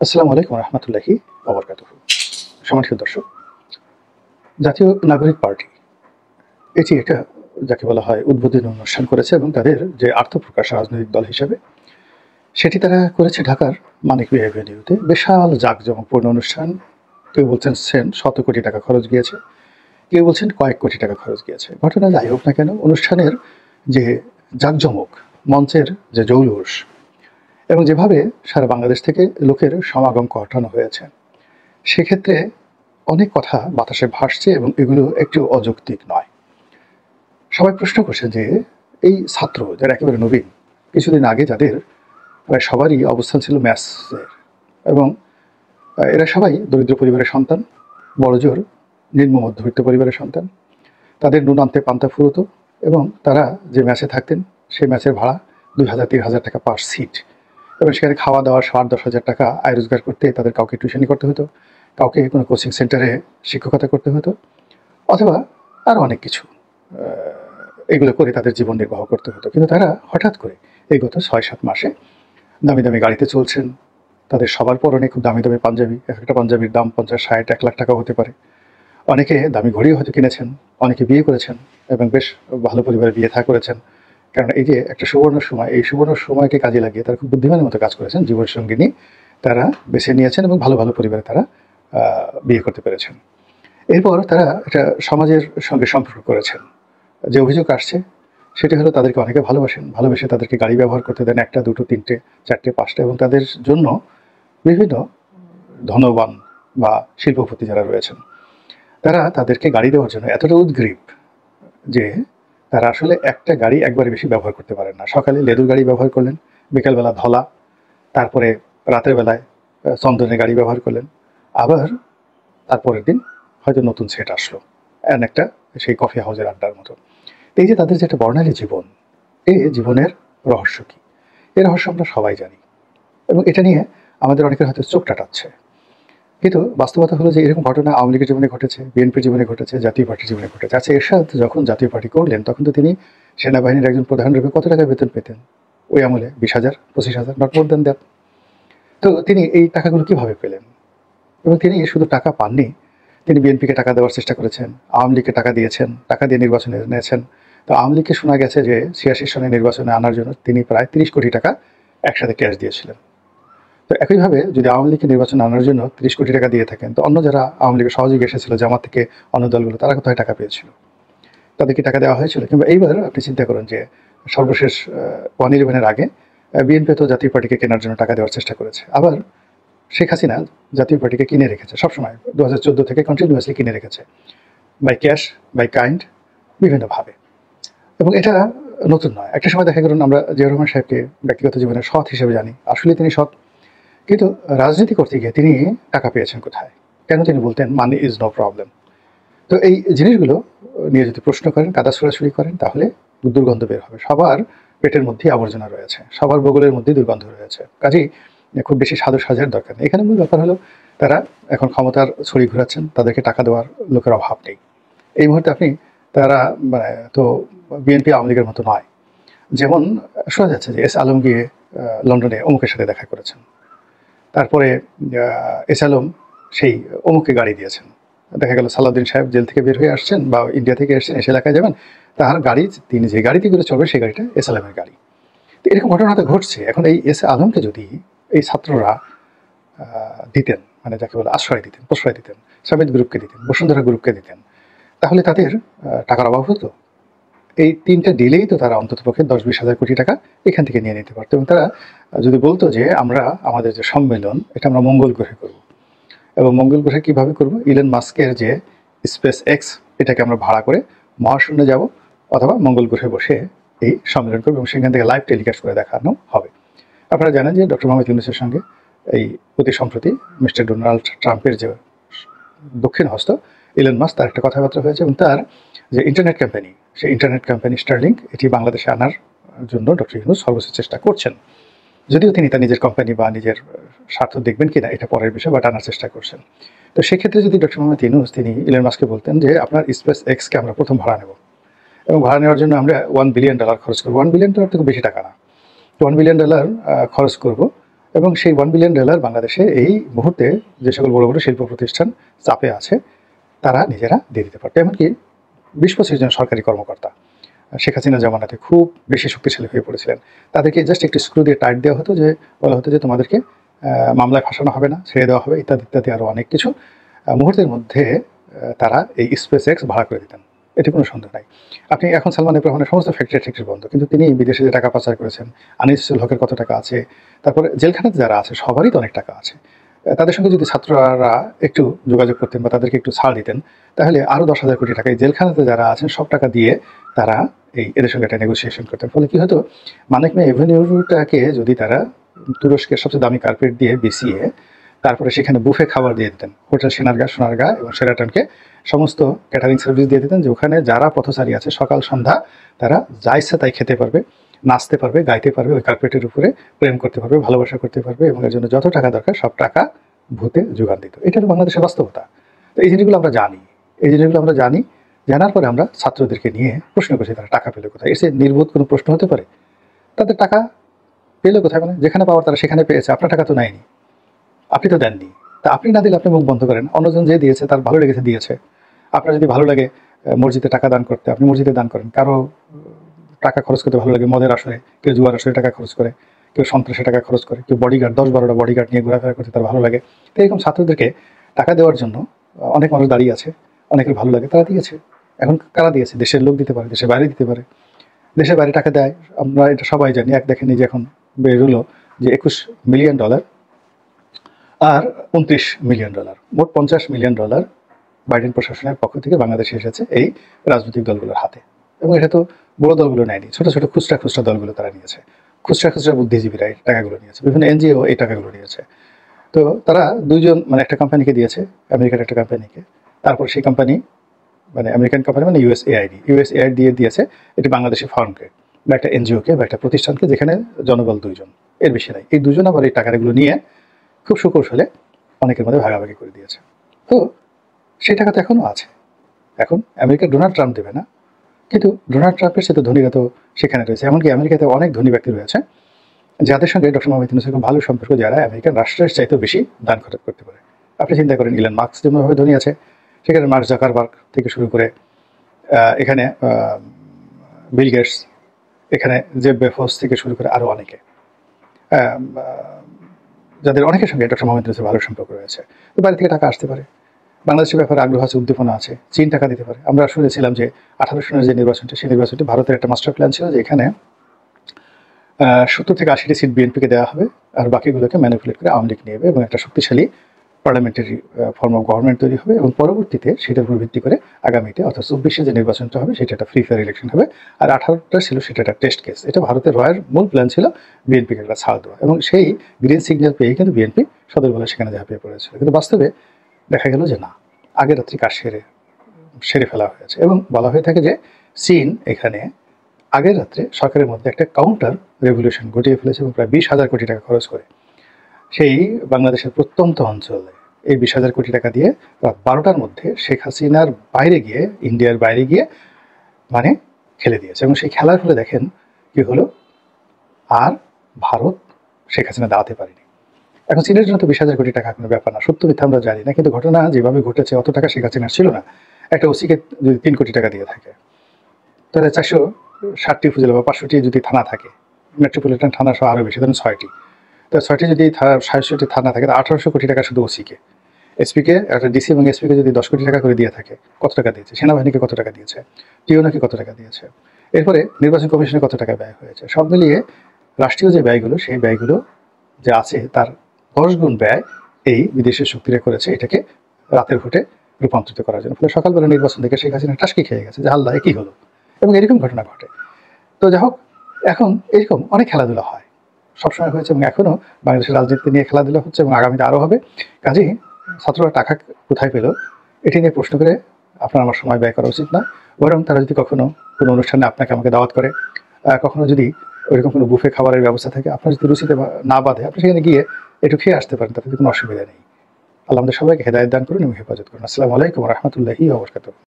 আসসালামু আলাইকুম রহমতুল্লাহি ওবরকাতুহু। সম্মানিত দর্শক, জাতীয় নাগরিক পার্টি এটি একটা যাকে বলা হয় উদ্বোধনী অনুষ্ঠান করেছে এবং তাদের যে আত্মপ্রকাশ রাজনৈতিক দল হিসেবে সেটি তারা করেছে ঢাকার মানিক মিয়া এভিনিউতে। বিশাল জাঁকজমকপূর্ণ অনুষ্ঠান। কেউ বলছেন শত কোটি টাকা খরচ গিয়েছে, কেউ বলছেন কয়েক কোটি টাকা খরচ গিয়েছে। ঘটনা যাই হোক না কেন, অনুষ্ঠানের যে জাঁকজমক, মঞ্চের যে জৌলুস এবং যেভাবে সারা বাংলাদেশ থেকে লোকের সমাগম ঘটানো হয়েছে, সেক্ষেত্রে অনেক কথা বাতাসে ভাসছে এবং এগুলো একটু অযৌক্তিক নয়। সবাই প্রশ্ন করছে যে এই ছাত্র যারা একেবারে নবীন, কিছুদিন আগে যাদের প্রায় সবারই অবস্থান ছিল ম্যাথসের, এবং এরা সবাই দরিদ্র পরিবারের সন্তান, বড়জোর নিম্ন মধ্যবিত্ত পরিবারের সন্তান, তাদের নুন আনতে পান্তা ফুরতো এবং তারা যে ম্যাচে থাকতেন সেই ম্যাচের ভাড়া 2,000-3,000 টাকা পার সিট, এবং সেখানে খাওয়া দাওয়া 7-10 হাজার টাকা আয় রোজগার করতে তাদের কাউকে টিউশনি করতে হতো, কাউকে কোনো কোচিং সেন্টারে শিক্ষকতা করতে হতো, অথবা আরও অনেক কিছু এগুলো করে তাদের জীবন নির্বাহ করতে হতো। কিন্তু তারা হঠাৎ করে এই গত 6-7 মাসে দামি দামি গাড়িতে চলছেন, তাদের সবার পরনে খুব দামি দামি পাঞ্জাবি, এক একটা পাঞ্জাবির দাম 50-60-1 লাখ টাকাও হতে পারে। অনেকে দামি ঘড়িও হয়তো কিনেছেন, অনেকে বিয়ে করেছেন এবং বেশ ভালো পরিবারে বিয়ে থা করেছেন। কারণ এই যে একটা সুবর্ণ সময়, এই সুবর্ণ সময়কে কাজে লাগিয়ে তারা খুব বুদ্ধিমানের মতো কাজ করেছেন, জীবনসঙ্গিনী তারা বেছে নিয়েছেন এবং ভালো ভালো পরিবারে তারা বিয়ে করতে পেরেছেন। এরপর তারা একটা সমাজের সঙ্গে সম্পর্ক করেছেন। যে অভিযোগ আসছে সেটি হলো তাদেরকে অনেকে ভালোবাসেন, ভালোবেসে তাদেরকে গাড়ি ব্যবহার করতে দেন 1টা 2টো 3টে 4টে 5টে, এবং তাদের জন্য বিভিন্ন ধনবান বা শিল্পপতি যারা রয়েছেন তারা তাদেরকে গাড়ি দেওয়ার জন্য এতটা উদগ্রীব যে তারা আসলে একটা গাড়ি একবারে বেশি ব্যবহার করতে পারেন না। সকালে লেদুর গাড়ি ব্যবহার করলেন, বিকালবেলা ধলা, তারপরে রাতের বেলায় চন্দনের গাড়ি ব্যবহার করলেন, আবার তারপরের দিন হয়তো নতুন সেট আসলো, একটা সেই কফি হাউসের আড্ডার মতো। এই যে তাদের যে একটা বর্ণালী জীবন, এই জীবনের রহস্য কী? এই রহস্য আমরা সবাই জানি এবং এটা নিয়ে আমাদের অনেকের হয়তো চোখ টাটাচ্ছে। কিন্তু বাস্তবতা হলো যে এরকম ঘটনা আওয়ামী লীগের জীবনে ঘটেছে, বিএনপির জীবনে ঘটেছে, জাতীয় পার্টির জীবনে ঘটেছে। আচ্ছা, এরশাদ যখন জাতীয় পার্টি করলেন তখন তো তিনি সেনাবাহিনীর একজন প্রধান রূপে কত টাকা বেতন পেতেন? ওই আমলে 20,000, 25,000, নট মোর দ্যান দ্যাট। তো তিনি এই টাকাগুলো কীভাবে পেলেন? এবং তিনি শুধু টাকা পাননি, তিনি বিএনপিকে টাকা দেওয়ার চেষ্টা করেছেন, আওয়ামী লীগকে টাকা দিয়েছেন, টাকা দিয়ে নির্বাচনে এনেছেন। তো আওয়ামী লীগকে শোনা গেছে যে 86 সনে নির্বাচনে আনার জন্য তিনি প্রায় 30 কোটি টাকা একসাথে ক্যাশ দিয়েছিলেন। তো একইভাবে যদি আওয়ামী লীগকে নির্বাচনে আনার জন্য 30 কোটি টাকা দিয়ে থাকেন, তো অন্য যারা আওয়ামী লীগের সহযোগী এসেছিল জামাত থেকে, অন্য দলগুলো, তারা কোথায় টাকা পেয়েছিল? তাদেরকে টাকা দেওয়া হয়েছিল? কিংবা এইবার আপনি চিন্তা করুন যে সর্বশেষ 111-এর আগে বিএনপি তো জাতীয় পার্টিকে কেনার জন্য টাকা দেওয়ার চেষ্টা করেছে। আবার শেখ হাসিনা জাতীয় পার্টিকে কিনে রেখেছে সবসময়, 2014 থেকে কন্টিনিউয়াসলি কিনে রেখেছে, বাই ক্যাশ, বাই কাইন্ড, বিভিন্নভাবে। এবং এটা নতুন নয়। একটা সময় দেখা গেল আমরা জিয়াউর রহমান সাহেবকে ব্যক্তিগত জীবনে সৎ হিসেবে জানি, আসলে তিনি সৎ, কিন্তু রাজনীতি করতে গিয়ে তিনি টাকা পেয়েছেন কোথায়? কেন তিনি বলতেন মানি ইজ নো প্রবলেম? তো এই জিনিসগুলো নিয়ে যদি প্রশ্ন করেন, কাদা ছোড়াছুড়ি করেন, তাহলে দুর্গন্ধ বের হবে। সবার পেটের মধ্যেই আবর্জনা রয়েছে, সবার বগলের মধ্যেই দুর্গন্ধ রয়েছে। কাজেই খুব বেশি সাধু সাজার দরকার নেই। এখানে মূল ব্যাপার হলো তারা এখন ক্ষমতার ছড়ি ঘোরাচ্ছেন, তাদেরকে টাকা দেওয়ার লোকের অভাব নেই এই মুহূর্তে। আপনি তারা মানে তো বিএনপি আওয়ামী লীগের মতো নয়। যেমন শোনা যাচ্ছে যে এস আলম গিয়ে লন্ডনে অমুকের সাথে দেখা করেছেন, তারপরে এস আলম সেই অমুককে গাড়ি দিয়েছেন। দেখা গেল সালাউদ্দিন সাহেব জেল থেকে বের হয়ে আসছেন বা ইন্ডিয়া থেকে এসেছেন, এসে এলাকায় যাবেন, তার গাড়ি, তিনি যে গাড়িতে করে চলবে সেই গাড়িটা এস আলমের গাড়ি। তো এরকম ঘটনা তো ঘটছে। এখন এই এস আলমকে যদি এই ছাত্ররা দিতেন, মানে যাকে বলে আশ্রয় দিতেন, প্রশ্রয় দিতেন, সামিদ গ্রুপকে দিতেন, বসুন্ধরা গ্রুপকে দিতেন, তাহলে তাদের টাকার অভাব হতো? এই 3টা ডিলেই তো তারা অন্ততপক্ষে 10-20 হাজার কোটি টাকা এখান থেকে নিয়ে নিতে পারতো। এবং তারা যদি বলতো যে আমরা আমাদের যে সম্মেলন এটা আমরা মঙ্গল গ্রহে করব, এবং মঙ্গল গ্রহে কীভাবে করব? ইলন মাস্কের যে স্পেস এক্স, এটাকে আমরা ভাড়া করে মহাশূন্যে যাব, অথবা মঙ্গল গ্রহে বসে এই সম্মেলন করবো এবং সেখান থেকে লাইভ টেলিকাস্ট করে দেখানো হবে। আপনারা জানেন যে ডক্টর মোহাম্মদ ইউনূসের সঙ্গে এই অতি সম্প্রতি মিস্টার ডোনাল্ড ট্রাম্পের যে দক্ষিণ হস্ত ইলন মাস্ক, তার একটা কথাবার্তা হয়েছে এবং তার যে ইন্টারনেট কোম্পানি, সেই ইন্টারনেট কোম্পানি স্টারলিংক, এটি বাংলাদেশে আনার জন্য ডক্টর ইউনূস সর্বোচ্চ চেষ্টা করছেন। যদিও তিনি তার নিজের কোম্পানি বা নিজের স্বার্থ দেখবেন কিনা এটা পরের বিষয়, বাট আনার চেষ্টা করছেন। তো সেক্ষেত্রে যদি ডক্টর মোহাম্মদ ইউনূস তিনি ইলন মাস্ককে বলতেন যে আপনার স্পেস এক্সকে আমরা প্রথম ভাড়া নেব, এবং ভাড়া নেওয়ার জন্য আমরা $1 বিলিয়ন খরচ করবো। $1 বিলিয়ন থেকে বেশি টাকা না, $1 বিলিয়ন খরচ করব, এবং সেই $1 বিলিয়ন বাংলাদেশে এই মুহূর্তে যে সকল বড় বড় শিল্প প্রতিষ্ঠান চাপে আছে তারা নিজেরা দিয়ে দিতে পারত। এমনকি 20-25 জন সরকারি কর্মকর্তা শেখ হাসিনা জামানাতে খুব বেশি শক্তিশালী হয়ে পড়েছিলেন, তাদেরকে জাস্ট একটি স্ক্রু দিয়ে টাইট দেওয়া হতো, যে বলা হতো যে তোমাদেরকে মামলায় ফাঁসানো হবে না, ছেড়ে দেওয়া হবে, ইত্যাদি ইত্যাদি আরও অনেক কিছু। মুহূর্তের মধ্যে তারা এই SpaceX ভাড়া করে দিতেন, এতে কোনো সন্দেহ নাই। আপনি এখন সালমান এফ রহমানের সমস্ত ফ্যাক্টরি বন্ধ, কিন্তু তিনি বিদেশে যে টাকা পাচার করেছেন, আনিসুল হকের কত টাকা আছে, তারপরে জেলখানাতে যারা আছে সবারই তো অনেক টাকা আছে। তাদের সঙ্গে যদি ছাত্ররা একটু যোগাযোগ করতেন বা তাদেরকে একটু ছাড় দিতেন, তাহলে আরও 10,000 কোটি টাকা এই জেলখানাতে যারা আছেন সব টাকা দিয়ে তারা এদের সঙ্গে একটা নেগোসিয়েশন করতেন। ফলে কি হতো, মানিক মে এভিনিউটাকে যদি তারা তুরস্কের সবচেয়ে দামি কার্পেট দিয়ে বিছিয়ে তারপরে সেখানে বুফে খাবার দিয়ে দিতেন, হোটেল সোনারগাঁ এবং শেরাটনকে সমস্ত ক্যাটারিং সার্ভিস দিয়ে দিতেন, যে ওখানে যারা পথচারী আছে সকাল সন্ধ্যা তারা যা ইচ্ছা তাই খেতে পারবে, নাচতে পারবে, গাইতে পারবে, ওই কার্পেটের উপরে প্রেম করতে পারবে, ভালোবাসা করতে পারবে, এবং এর জন্য যত টাকা দরকার সব টাকা ভূতে যোগান দিত। এটা তো বাংলাদেশের বাস্তবতা। তো এই জিনিসগুলো আমরা জানি, জানার পরে আমরা ছাত্রদেরকে নিয়ে প্রশ্ন করছি তারা টাকা পেলে কোথায়। এসে নির্বোধ কোনো প্রশ্ন হতে পারে? তাদের টাকা পেলে কোথায়, মানে যেখানে পাওয়ার তারা সেখানে পেয়েছে, আপনার টাকা তো নেয়নি, আপনি তো দেননি। তা আপনি না দিলে আপনি মুখ বন্ধ করেন, অন্যজন যে দিয়েছে তার ভালো লেগেছে দিয়েছে। আপনার যদি ভালো লাগে মসজিদে টাকা দান করতে, আপনি মসজিদে দান করেন। কারো টাকা খরচ করতে ভালো লাগে মদের আসরে, কেউ জুয়ার আসরে টাকা খরচ করে, কেউ সন্ত্রাসে টাকা খরচ করে, কেউ বডিগার্ড 10-12টা বডিগার্ড নিয়ে ঘোরাফেরা করতে তার ভালো লাগে। তো এরকম ছাত্রদেরকে টাকা দেওয়ার জন্য অনেক মানুষ দাঁড়িয়ে আছে, অনেকের ভালো লাগে, তারা দিয়েছে। এখন কারা দিয়েছে? দেশের লোক দিতে পারে, দেশের বাইরে দিতে পারে। দেশের বাইরে টাকা দেয়, আমরা এটা সবাই জানি। দেখেন যে এখন বেরোলো যে $21 মিলিয়ন আর $29 মিলিয়ন, মোট $50 মিলিয়ন বাইডেন প্রশাসনের পক্ষ থেকে বাংলাদেশে এসেছে এই রাজনৈতিক দলগুলোর হাতে। এবং এটা তো বড় দলগুলো নেয়নি, ছোট ছোট খুচরা দলগুলো তারা নিয়েছে, খুচরা বুদ্ধিজীবীরা এই টাকাগুলো নিয়েছে, বিভিন্ন NGO এই টাকাগুলো নিয়েছে। তো তারা দুইজন, মানে একটা কোম্পানিকে দিয়েছে, আমেরিকার একটা কোম্পানিকে, তারপর সেই কোম্পানি, মানে আমেরিকান কোম্পানি, মানে USAID দিয়ে দিয়েছে এটি বাংলাদেশি ফার্মকে বা একটা NGO-কে বা একটা প্রতিষ্ঠানকে, যেখানে জনবল 2 জন, এর বেশি নাই। এই 2 জন আবার এই টাকাগুলো নিয়ে খুব সুকৌশলে অনেকের মধ্যে ভাগাভাগি করে দিয়েছে। তো সেই টাকা তো এখনও আছে। এখন আমেরিকার ডোনাল্ড ট্রাম্প দেবে না, কিন্তু ডোনাল্ড ট্রাম্পের সাথে ধনীরা তো সেখানে রয়েছে। এমনকি আমেরিকাতে অনেক ধনী ব্যক্তি রয়েছে যাদের সঙ্গে ডক্টর মোহাম্মদ ইউনূসের খুব ভালো সম্পর্ক, যারা আমেরিকান রাষ্ট্রের চাইতেও বেশি দান খরচ করতে পারে। আপনি চিন্তা করেন, ইলন মাস্ক যেমনভাবে ধনী আছে, সেখানে মার্ক জাকারবার্গ থেকে শুরু করে এখানে বিল গেটস, এখানে জেফ বেজোস থেকে শুরু করে আরও অনেকে, যাদের অনেকের সঙ্গে ডক্টর মোহাম্মদ ইউনূসের ভালো সম্পর্ক রয়েছে। তো বাইরে থেকে টাকা আসতে পারে, বাংলাদেশের ব্যাপারে আগ্রহ আছে, উদ্দীপনা আছে, চীন টাকা দিতে পারে। আমরা শুনেছিলাম যে 18 সনের যে নির্বাচনটি, সেই নির্বাচনটি ভারতের একটা মাস্টার প্ল্যান ছিল, যে এখানে 70 থেকে 80টি সিট বিএনপিকে দেওয়া হবে, আর বাকিগুলোকে ম্যানিপুলেট করে আওয়ামী লীগ নেবে, এবং একটা শক্তিশালী পার্লামেন্টারি ফর্ম অফ গভর্নমেন্ট তৈরি হবে, এবং পরবর্তীতে সেটার উপর ভিত্তি করে আগামীতে অর্থাৎ 24-এ যে নির্বাচনটা হবে সেটা একটা ফ্রি ফেয়ার ইলেকশন হবে। আর 18টা ছিল সেটা একটা টেস্ট কেস। এটা ভারতের রয়ের মূল প্ল্যান ছিল বিএনপিকে একটা ছাড় দেওয়া, এবং সেই গ্রিন সিগন্যাল পেয়ে কিন্তু বিএনপি সদরবলে সেখানে ঝাঁপিয়ে পড়েছিল। কিন্তু বাস্তবে দেখা গেল যে না, আগের রাত্রি কাজ সেরে ফেলা হয়েছে, এবং বলা হয়ে থাকে যে চীন এখানে আগের রাত্রে সরকারের মধ্যে একটা কাউন্টার রেভলিউশন ঘটিয়ে ফেলেছে, এবং প্রায় 20,000 কোটি টাকা খরচ করে সেই বাংলাদেশের প্রত্যন্ত অঞ্চলে এই 20,000 কোটি টাকা দিয়ে রাত 12টার মধ্যে শেখ হাসিনার বাইরে গিয়ে, ইন্ডিয়ার বাইরে গিয়ে মানে খেলে দিয়েছে। এবং সেই খেলার ফলে দেখেন কি হলো, আর ভারত শেখ হাসিনা দাঁড়াতে পারেনি। এখন চীনের জন্য তো 20,000 কোটি টাকা কোনো ব্যাপার না, সত্য মিথ্যা আমরা জানি না, কিন্তু ঘটনা যেভাবে ঘটেছে অত টাকা শেখ হাসিনার ছিল না। একটা ওসিকে যদি 3 কোটি টাকা দিয়ে থাকে, তাহলে 460টি উপজেলা বা 500টি যদি থানা থাকে, মেট্রোপলিটন থানা সহ আরও বেশি, ধরুন 6টি, তো 6টি যদি 600টি থানা থাকে, 1800 কোটি টাকা শুধু ওসিকে। এসপিকে, একটা ডিসি এবং এসপিকে যদি 10 কোটি টাকা করে দিয়ে থাকে, কত টাকা দিয়েছে? সেনাবাহিনীকে কত টাকা দিয়েছে? টিওনাকে কত টাকা দিয়েছে? এরপরে নির্বাচন কমিশনে কত টাকা ব্যয় হয়েছে? সব মিলিয়ে রাষ্ট্রীয় যে ব্যয়গুলো, সেই ব্যয়গুলো যে আছে তার 10 গুণ ব্যয় এই বিদেশের শক্তিরা করেছে এটাকে রাতের ভোটে রূপান্তরিত করার জন্য। ফলে সকালবেলা নির্বাচন থেকে শেখ হাসিনা টাসকি খেয়ে গেছে যে আল্লাহ কি হলো, এবং এরকম ঘটনা ঘটে। তো যাই হোক, এখন এরকম অনেক খেলাধুলা হয়, সবসময় হয়েছে, এবং এখনও বাংলাদেশের রাজনীতি নিয়ে খেলাধুলা হচ্ছে, এবং আগামীতে আরও হবে। কাজেই ছাত্ররা টাকা কোথায় পেল এটি নিয়ে প্রশ্ন করে আপনার আমার সময় ব্যয় করা উচিত না। বরং তারা যদি কখনো কোনো অনুষ্ঠানে আপনাকে আমাকে দাওয়াত করে, কখনো যদি ওইরকম কোনো বুফে খাবারের ব্যবস্থা থাকে, আপনার যদি রুচিতে না বাঁধে, আপনি সেখানে গিয়ে একটু খেয়ে আসতে পারেন, তাতে কোনো অসুবিধা নেই। আল্লাহ আমাদের সবাইকে হেদায়েত দান করুন এবং হেফাজত করুন। আসসালামু আলাইকুম ওয়া রাহমাতুল্লাহি ওয়া বারাকাতুহু।